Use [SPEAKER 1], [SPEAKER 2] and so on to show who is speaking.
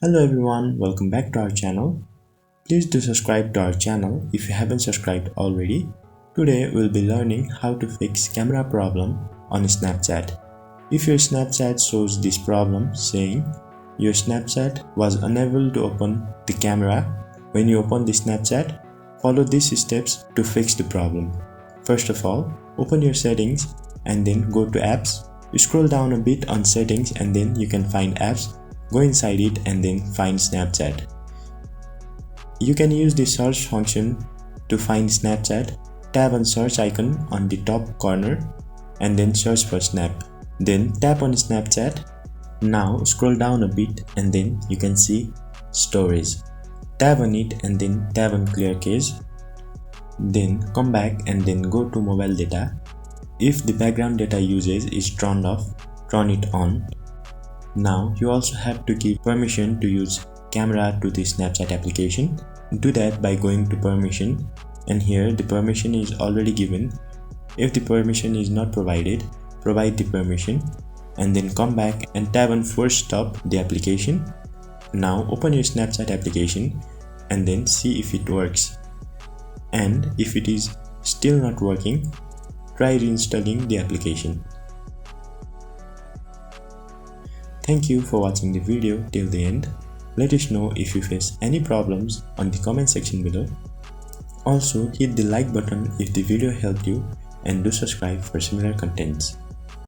[SPEAKER 1] Hello everyone, welcome back to our channel. Please do subscribe to our channel if you haven't subscribed already. Today we'll be learning how to fix camera problem on Snapchat. If your Snapchat shows this problem saying your Snapchat was unable to open the camera when you open the Snapchat, follow these steps to fix the problem. First of all, open your settings and then go to apps. You scroll down a bit on settings and then you can find apps. Go inside it and then find Snapchat. You can use the search function to find Snapchat. Tap on search icon on the top corner and then search for Snap. Then tap on Snapchat. Now scroll down a bit and then you can see storage. Tap on it and then tap on clear cache. Then come back and then go to mobile data. If the background data usage is turned off, turn it on. Now you also have to give permission to use camera to the Snapchat application. Do that by going to permission, and here the permission is already given. If the permission is not provided, provide the permission and then come back and tap on force stop the application. Now open your Snapchat application and then see if it works. And if it is still not working, try reinstalling the application. Thank you for watching the video till the end. Let us know if you face any problems on the comment section below. Also hit the like button if the video helped you and do subscribe for similar contents.